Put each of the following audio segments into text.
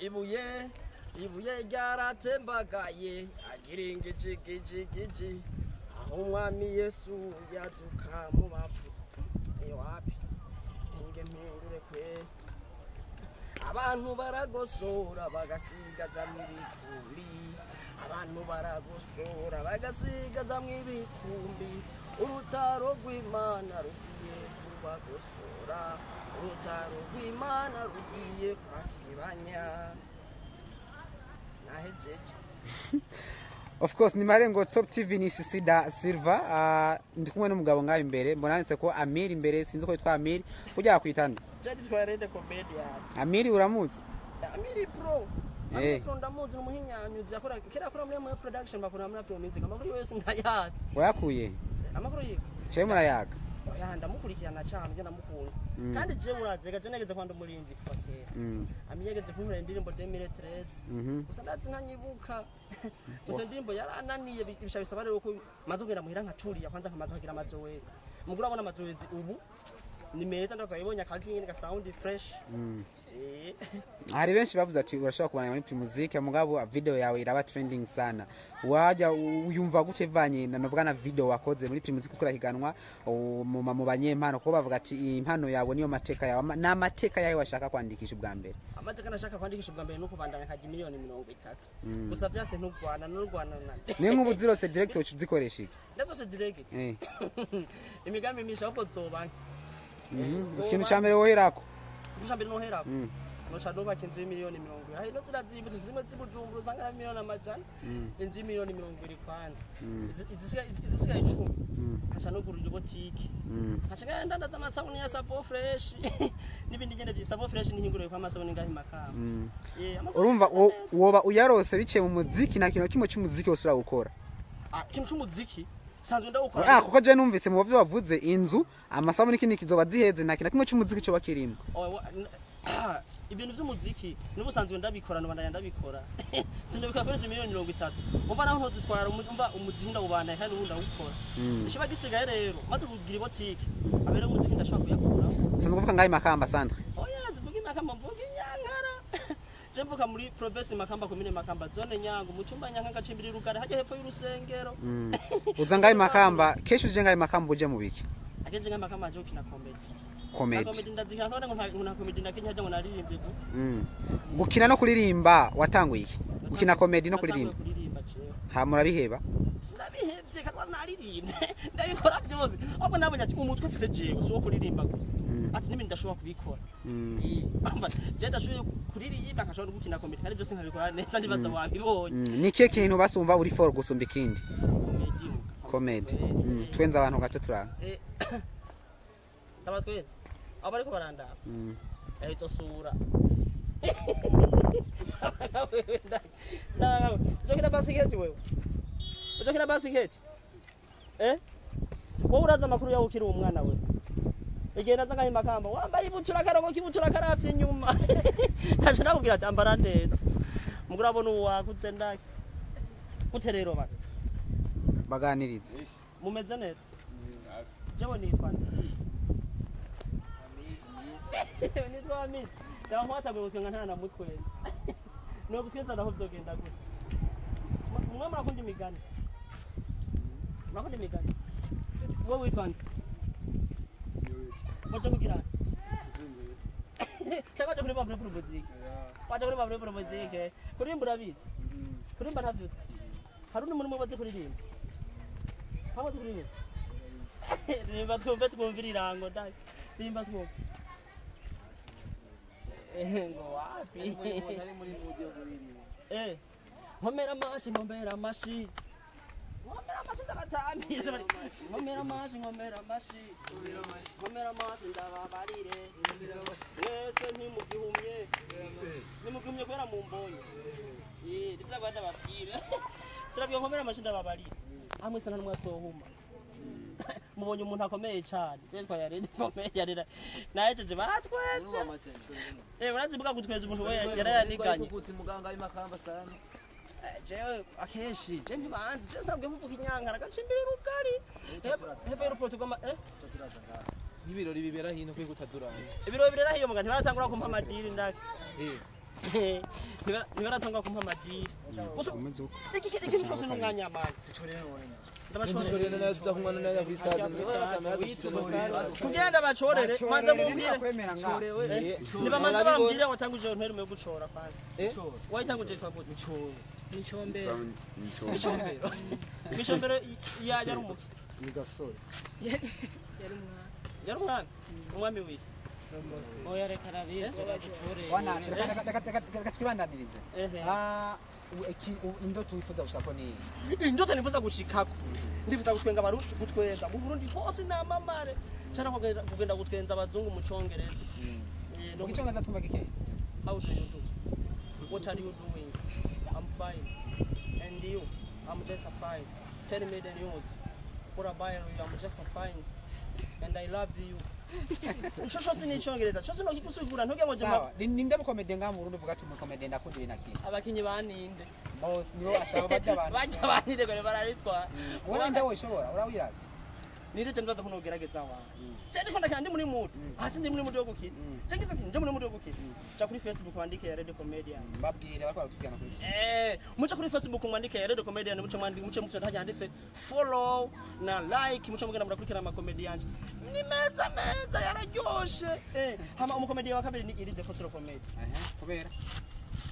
ibuye ryaratembagaye agiringa igigi aho umwami Yesu yazuka mu bapfu wapi mpindure kwe abantu baragosora bagasigaza mwibikumbi abantu baragosora bagasigaza mwibikumbi urutaro rw'Imana rugiye kubagosora urutaro rw'Imana rugiye kwakibanya nahejeje. Of course ni Marengo Top TV ni Sisida Silva ndi kumwe n'umugabo ngaho imbere mbonanitse ko Amir imbere sinzi ko yitwa Amir kujya kwitana jadi twarede comedy ya Amir uramuzi Amir pro Amir ndamuzi n'umuhinyanyuzi yakora kera kora muri production bakora muri film music amakuru yose ndayazi wayakuye amakuru yiwe cyo murayaga oya ndamukurikirana cyane byo namukunda kandi je murazega je negeze kwanda umurinzi kuva kera amiyegeze kumura indirimbo 2013 gusa ndazi ntanyibuka gusa indirimbo yarananiye bishabisaba rero ko maze kugera muhira nkaturiya kwanza nkamaze kugira amazowezi mugura abona amazowezi ubu ni meza ndazayibonye akajwi nyine ga sound fresh hari benshi bavuze ati urashaka kubana muri music mugabo video yawe iraba trending sana waja uyumva gute vanye navuga na video wakoze muri music ukora higanwa mu banyempano ko bavuga ati impano yawe niyo mateka yawe na mateka yawe washaka kwandikisha ubwa mbere amateka nashaka kwandikisha ubwa mbere nuko bandanya kaji miliyoni 30 gusa byase n'urwana nande ni nk'ubu zirose direct uzikoresha iki ndazose direct imigambi misha uko zobanki ikintu cyambere woherako Dushambere no herako no shadoba kinzu miliyoni 20 hayi no zirazibutse zimwe zibujumbura usanga miliyoni amajana inzu miliyoni 20 kwanza izisiga 10 hacha no gurira botiki hacha ganda ndaza amasabuni ya Savo Fresh nibindi ngene byi Savo Fresh n'ihingurire kwa amasabuni ngahi makamba urumva woba uyarose biciye mu muziki na kintu kimwe cy'umuziki wose urakora kintu cy'umuziki sanzwe ndawukora kuko je numvise mu bavyo bavuze inzu amasabuni kindi kizoba ziheze nta kintu kimwe cy'umuziki cyo bakirimo ibintu by'umuziki n'ubusanzwe ndabikora ndabikora sindabikora kuri miliyoni 30 umva naho ntozitwara umva umuziki ndawubana kandi ubundi ndawukora ishiba gisigaye rero maze kugira ibotike abere umuziki ndashaka kuyakora sinzi kuvuga ngayi makamba Sandra oya zivuga makamba mvuga inyankara je mvuka muri province Makamba komine Makamba zone Nyango mu cyumba Nyankanga cimbiri rugari hajya hepfo y'urusengero uza ngayi makamba kesho uje ngayi makamba uje mu biki akenje ngayi makamba aje ukina comedy ndazika none ngo nta comedy nakenya haje ngo naririmbye gusa gukina no kuririmba watanguye iki gukina comedy no kuririmba ha murabiheba sinabihevye kandi naririmbye ndabikora byose ahubwo nabonye ati umutwe ufise jewe so kuririmba gusa ati nimi ndashobora kubikora je ndashoboye kuririmba nkashobora gukina comedy kandi byose nkabikora neza ndibaza wabibonye ni kihe kintu basumva uri for gusumba ikindi comedy twenza abantu gato turanga ndabatweze abariko barandaba izo sura ujokina basiketi wewe ujokina basiketi wowe uraza amakuru yawe ukiri umwana we igenda aza ngahi makamba wambaye ibutura karongo kibutura karafye nyuma naje nakubwira ati ambara neza mugura abona uwakutse ndaki uterero bana baganirize mumeze neza jewe nitwa nitwa Amir ndamwata gukwenga ntana mutwenza no gutwenza naho byogenda gute mwe murakundi imigani wowe witwa nde waje kugira cyangwa cyo kuri mavure promotique waje kuri mavure promotique kurimba urabizi kurimba ntavyutse hari undi muntu mubaze kuririmba hamaze kuririmba rimba twumvira irango dai rimba twumva ngo wapi nkomera amashi ndabatambira nkomera amashi ndababarire mwese ntimugihumye kubera mu mbonye ndivyo abandi babwire sirabyo nkomera amashi ndababarire hamwe se ntanumwe azohuma mubonye umuntu akomeye cyane twitwa yarindi komeye yarira nayejeje batwetse urazibuka gutweza umuntu we yarayaniganye kuti muganga w'imakamba sana jewe akeshi je ntibanzi je sabwe mvuka inyankara gacimbira rugari hepfo y'urupoto rw'ama turaza nk'ibirori bibera hino kwe kutazuraza ibirori birera hiyo muganga baratangura kumpa amadiri ndake ntibaratanga kumpa amadiri umeze uko iki cyose n'umwanya mani Nchorere nayo tutakumwana nayo kuri stade. kugenda bacorere manze mumbwire nibamanze bambwire watanguje nterime yo gucora kwanza wayitanguje kwa gute Mishombero ya yarumuki Ni gasore. yarumwana umwami wiki oya reka rarire bagucorere wana reka twibandanirize indoto wifuza gushaka ni indoto nifuza gushikako ndifuza gutwenga abarundi gutwenza mu Burundi hose namamare cyane kugenda gutwenza abazungu mu Congereza mu Gicongereza tumva gike how do you do what are you doing I'm fine and you I'm just fine tell me the news what about you I'm just fine and I love you Shosho sini Congereza shosho no kikusugura ntuge ngo jama ninde mu comedy nga mu Burundi vuga ati mu comedy ndakunda ibintu akindi abakinyi baninde boss nibo ashaka bajya baninde gore bararitwa wona ndawo ishobora urawiravye nire cyane baza kunogerageza wa cyane ko ndakandi muri mood hasi ndi muri mood yo gukina cyagize ati nje muri mood yo gukina cha kuri Facebook wandike ya Radio Comedian mbabwire bariko batubwira kuri mucha kuri Facebook mwandike ya Radio Comedian muce muce handitse follow na like muce mugenda murakurikira ama comedian ni meza yararyoshe hama umukomedi wa kabiri ni iri defensor comedy kubera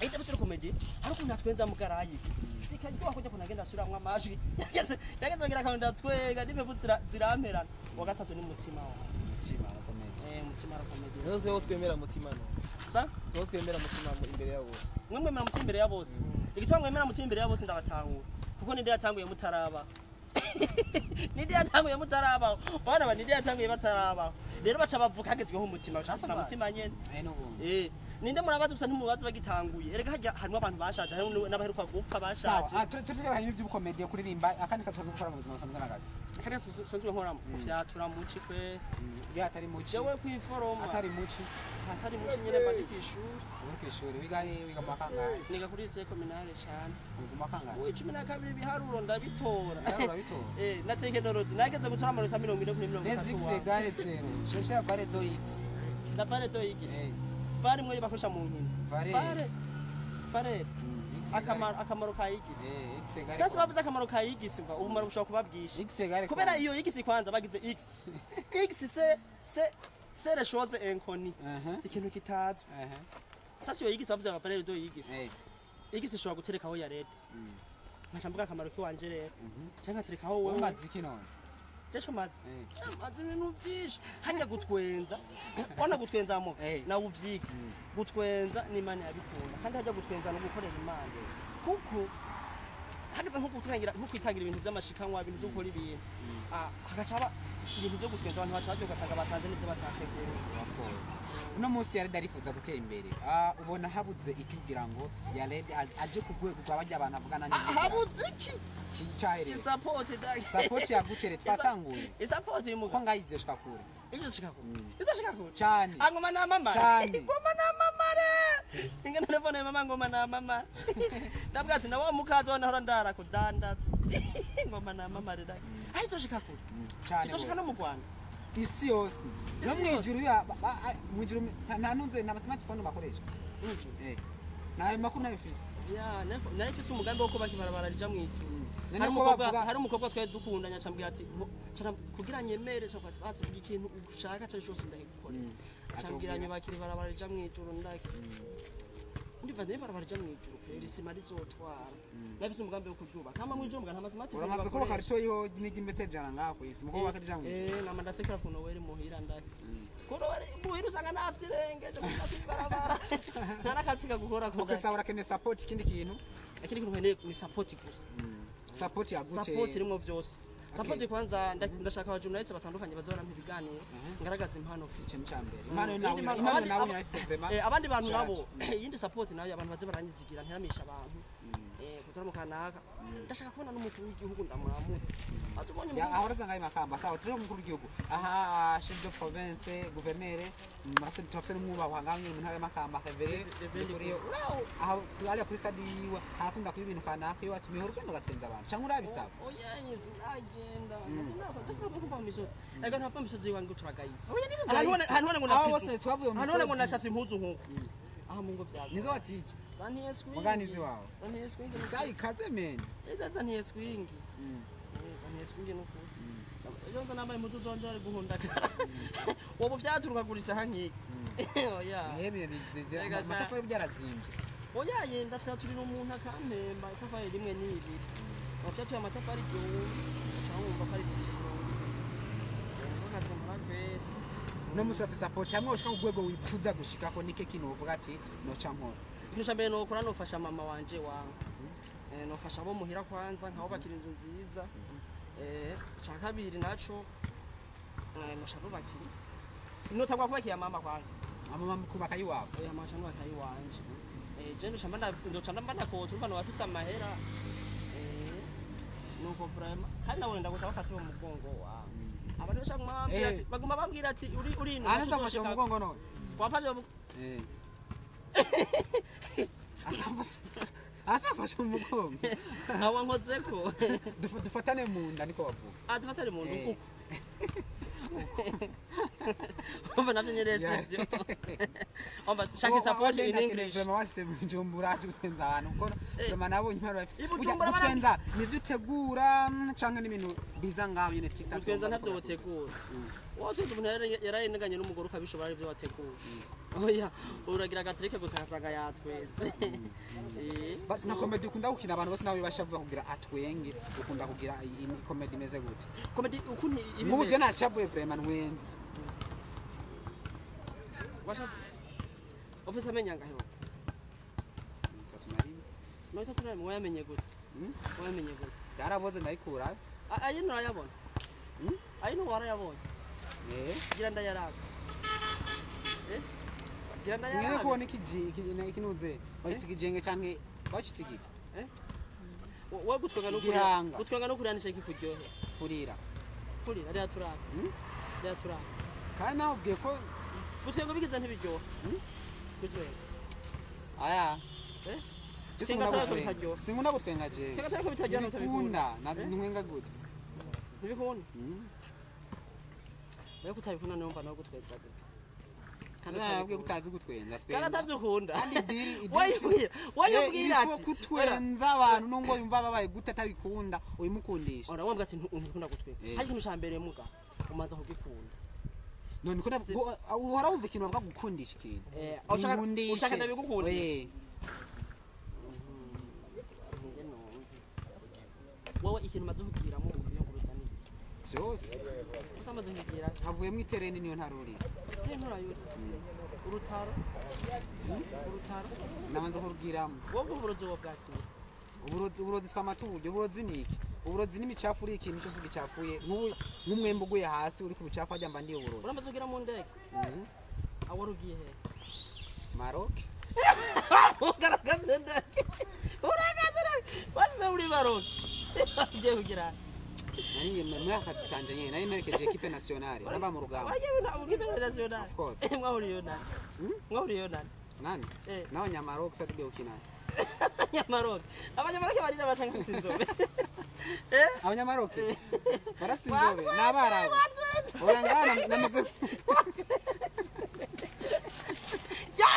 iri defensor comedy ariko ndatwenza mugarayi bikajya kujya kunagenda suramwa amajwi yageze bagira kandi twega nibe ziramperana wa gatatu ni mutima wa comedy mutima comedy Nzo twemera mutima no. sa Nzo twemera mutima imbere ya bose. mwemwe mera mutima imbere ya bose igitwa mwemera mutima imbere ya bose ndabatahura kuko ninde yatanguye mutaraba ninde yatanguye mutaraba bana ba ninde yatanguye bataraba rero baca bavuka hagezweho umutima bacafana mutima nyene ninde murabaza gusa ntimubaza bagitanguye erega hajya harimo abantu bashaje harimo n'abaheruka gupfa bashaje turi hari ibyo comedy kuririmba akandi kazoza gukora mu buzima busanzwe nagaje kandi sanzwe nkoramo ufyatura muci kwe atari muci jewe kwiforoma atari muci nyene bandi kwishuri kwishuri wiga makanga niga kuri se communale cyane wiga makanga we 12 biharuro ndabitora urabitora na technology nageze gutora amanota 40 kuri 30 Netflix gare zero shesha bare do x da bare do x bare mwe bakoresha mu nkino bare akamaro ka yigisi sasa bavuze akamaro ka yigisi mva ubumara bushobora kubabwisha kubera iyo yigisi kwanza bagize x c'est les choses inconnues ikintu kitazwe sasa iyo yigisi bavuze abapare do yigisi yigisi shobora guterekaho ya red nkashambuka akamaro kiwanje rero cyangwa terekaho wowe umazi kinone Jesho mazi ibintu byinshi hajya gutwenza ona gutwenza mo na uvyiki gutwenza ni Imana yabikunda kandi hajya gutwenza no gukorera Imana kuko hagaze nko kwitangira ibintu by'amashikanwa ibintu byo gukora ibintu hagacaba ibintu byo gutwenza abantu bacaje ugasanga batanze n'ibyo batateguye uno munsi yari darifuza gutera imbere ubona habuze iki kugira ngo ya red aje kugwego kwabajya abantu avugana n'ibyo habuze iki Chichaire. Support yagutere twatanguye. Support yimuga. Ko ngayize shika kure. Izo shika kure. Izo shika kure. Cyane. Angoma na mama. Cyane. Ngoma na mama re. Ingene telefone mama ngoma na mama. Ndabwa ati nawo mukazi wana hora ndara kudandatsa. Ngoma na mama re. Ai izo shika kure. Cyane. Izo shika no mu Rwanda. Isi yose. No mwijuru ya mwijuru ntanunze na smartphone bakoresha. Nayo makuru nayo fisi. Ya, nayo fisi umugambi wo kubaka ibarabara rija mwijuru. Hari umukobwa twe dukundanya cyambwira ati kugira nyemere cyo kwati basi vuga ikintu ushaka cyo cyose ndahikora cyambwira nyubakira ibarabara rija mwijuru ndaki ndiva ne barabara rija mwijuru kweri sima rizotwara nabise umugambi wo kubyubaka kama mwijuru mbwa ntamazimati uramaze ko karito yo n'igi meteje ngako isi muko bakarija mwijuru nama ndasekera kuno weri muhira ndaki kuno weri muhira usanga naftirenge cyo barabara ntarakatsika gukora ko ukesabura kene support ikindi kintu nkene ni support gusa support yagute support irimo byose support kwanza ndashaka aba journalist batandukanye bazabana mu biganiro ngaragaza impano office cyambere impano nabo nyafise vraiment abandi bantu nabo yindi support nayo abantu baze baranyizigira ntiramisha abantu kutora mukanaka ndashaka kubona n'umukuru w'igihugu ndamuramutse atubonye ahoraza ngaye makamba sawa turi umukuru w'igihugu aha chef de province gouverneur marase tufase n'umwuba wanganye mu ntara makamba revere kuri aho ali kuri stade yiwa harakunda kuba ibintu kanaka iyo ati mihoro gendo gatwenza abantu cyangwa urabisaba oya agenda nasa ndasa kumva miso ega ntapfa miso ziwangu turagayitse hanone ngo hanone ngo nashafye impuzu nkuko aha mu ngo byago nizo watije zantiye swing muganizi wawe zantiye swing isayi kaze men zantiye swing zantiye swing nuko iyo nza nambaye impuzu zonje ari guhundaka wowe vyaturuka gurisa hankiki oya amatafari byarazimvye oya yenda vyaturi n'umuntu akampemba itafari rimwe n'ibiri vyatuye amatafari igihumbi cyangwa umva ko ari no musafise support hamwe ushaka kugwego wipfuza gushikako nike kintu uvuga ati no champora ikintu cyambere no kora nofasha mama wanje wangu nofasha abo muhira kwanza nkaho bakira inzu nziza cya kabiri naco noshaka bakiri inotagwa kubakiya mama kwanza mama kubaka yiwabo mama cyangwa bakayi wanje je ndoca mbanda ko turumva no bafise amahera nuko vraiment kandi nawe ndaguca bafatiwe mu mugongo wawe abantu bashaka kumwambira ati baguma bambwira ati uri ino anza fasha mu mugongo no wafashe asafasha mu mugongo awa nkozeko dufatane mu nda niko bavuga dufatane mu nda kuko Omba navyo nyerese byo. Omba shaka support in English. Vraiment washise mu Bujumbura tutenza abantu uko vraiment nabonye imparo bafite. Utwenza nivyo utegura canke n'ibintu biza ngaho nyene TikTok. Utwenza ntavyo utegura. Wowe umuntu yarayineganye n'umugore ukabishobora ari byo wategura. Oya uragira gatrike gusa hasanga yatweze. Basi na comedy ukunda gukina abantu bose nawe bashavuga kugira atwenge ukunda kugira comedy imeze gute. Comedy ukuni ibi. Mu je nashavuye vraiment nwenze. Washa ofisa menyanga heho. No tatuna mwe yamenye gute. Mwe yamenye gute. Yaraboze ndayikura. Ayino yabona. Ayino wara yabona. Gira ndayaraka. Gira ndayaraka. Singe kubona ikinuze. Bagitsigijenge canke bacitsigije. Wowe gutwenga no kuryanisha iki kuryohe. Kurira ari aturaka. Ari aturaka. Kandi naho ubwiye ko gutwenga bigize ntibiryoha. Gutwenga. Aya. Sinkunda gutwenga je. Keka ko bitajyana utabikunda. Ntwenga gute. Ntibikunda. Wewe kutabikunda numva no gutwenza gute. Kandi nabwiye kutazi gutwenza twenza. Kandi atavyukunda. Kandi diri. Wayibwira ati kutwenza abantu nungo yumva babaye gute atabikunda uyimukundisha. Ora wambwa ati ntukunda gutwenga. Hari ikintu cyambere muga umanza kugikunda. None ko uhora wumva ikintu bavuga gukundisha ikintu. Ushaka ndabigukunda. Wowe ikintu maze kugiramo ubiyonguruza ni cyose. Usamaze kugira havuyemo itereni niyo ntaruri. Nturayuri. Urutaro. Namanze kurugiramo. Wowe uburozi bwakira. Uburozi twamatuye uburozi niki? Uburozi n'imicafu uri ikintu cyose gicafuye nk'umwembe uguye hasi uri ku bicafu ajya mba ndiye uburozi. Uramaze kugira mu ndege. Aho rugiye he? Maroc. Ugaragaze ndege. Wasize uri Maroc. Ugiye kugira. Nani muri akazi kanje nyene nari merekeje equipe nationale naba mu rugamba. Waje na equipe nationale. Of course. Mwahuriyo nani? Mwahuriyo nani? Nani? N'abanyamaroc twagiye gukina. Abanyamaroc. Abanyamaroc bari n'abacanga sinzobe. Abanyamaroc. Barafite inzobe n'abarabu. Orangana namaze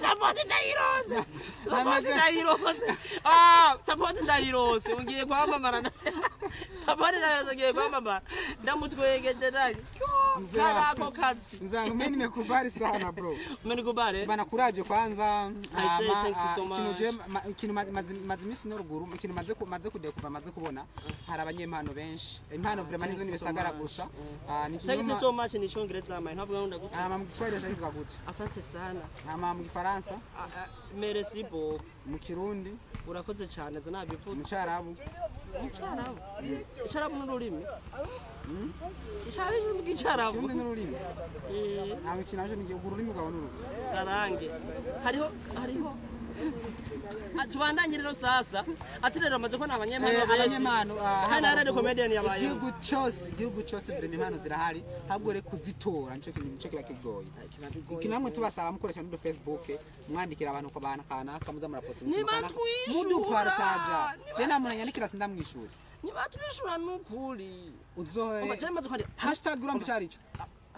support ndayirose. Support ndayirose. Support ndayirose. Ungiye kwamamara. Support ndayirose ngiye kwamamara. Ndamutwegeje naye. Karako kazi. Nzangu mimi nimekubali sana bro. Umenikubali? Bana kuraje kwanza. Ikintu mazimisi no ruguru ikintu maze kudekuva maze kubona hari abanyempano benshi. Impano vraiment nizo nibesagara gusa. Thank you so much ni Cyongereza amaye ntabwo ngunda gute. Mu Kiswahili ndavuga gute. Asante sana. Mu Gifaransa. Merci beaucoup. Mu Kirundi. Urakoze cyane za nabivutse. Mu Cyarabu. Icyarabu n'ururimi. Icyarabu n'igicarabu. Kirundi n'ururimi. Kinaje ni ururimi rwawe n'ururimi. Garange. Hariho. Tubandanye rero sasa. Ati rero amaze ko nabanyempano benshi. Kandi ari comedian yabaye. Igihugu cyose vraiment impano zirahari. Habwo re kuzitora nico kiba kigoye. Kinamwe tubasaba mukoresha no Facebook mwandikira abantu ko bana kana kamuza murapost. Mudupartaja. Je namunanyandikira sindamwishura. Nibatwishura n'ukuri. Uzohe. Amaze kwandi hashtag urambe cyarico.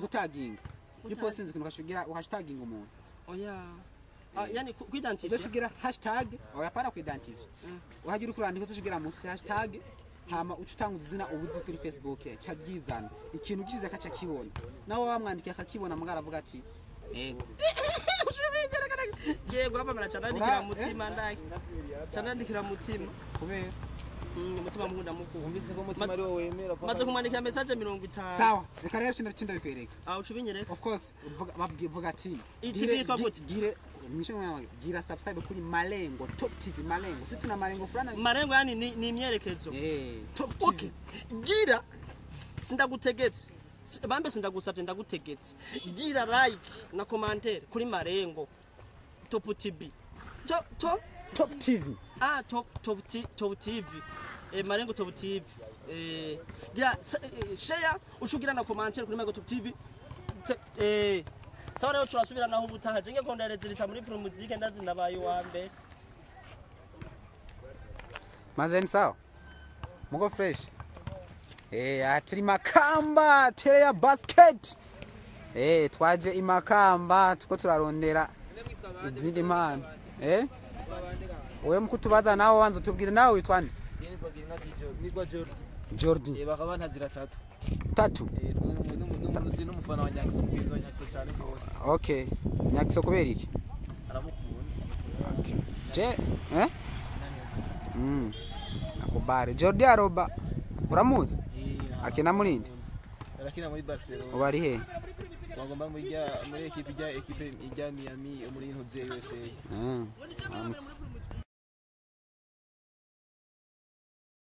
Gutaginga. Iyo postinze kintu kashugira uhashtaginga umuntu. Oya. yani kwidentify udashigira hashtag oya para kwidentify uhagira kurandika udashigira musi hashtag hama ucutanga izina ubuzi kuri Facebook cagizana ikintu gize kaca kibona nawe wamwandikiye akakibona mugara avuga ati ego yego abamara canandikira mutima ndaki canandikira mutima kubera mutima mukunda mukuru umvise ko mutima ari wowe wemera maze kumwandikira message 50 sawa reka rero cinda bikwereka ucubinyereka of course vuga ati gire gira subscribe kuri Malengo Top TV Malengo si tuna Malengo fulana Malengo yani ni imyerekezo Top TV okay gira sindagutegetse bambe sindagusabye ndagutegetse gira like na commentaire kuri Malengo Top TV Top TV Top TV Malengo Top TV gira share ushugira na commentaire kuri Malengo Top TV sawa rero turasubira naho ubutaha jenge kondereza lita muri pro musique ndazi nabaye wambe mazeni sawa mugo fresh aturi Makamba tere ya basket twaje imakamba tuko turarondera izindi mana wewe mukutubaza nawe wanzo tubwire nawe witwande nitwa Jordi bakaba ntazira 3 n'umuzi n'umufana wa Nyakso mwiza Nyakso cyane rwose okay Nyakso kubera iki aramukunda je akubare Jordi aroba uramuzi akina mulindi arakina muri Barcelona ubari he bagomba muri equipe ijya Miami muri Ntuze USA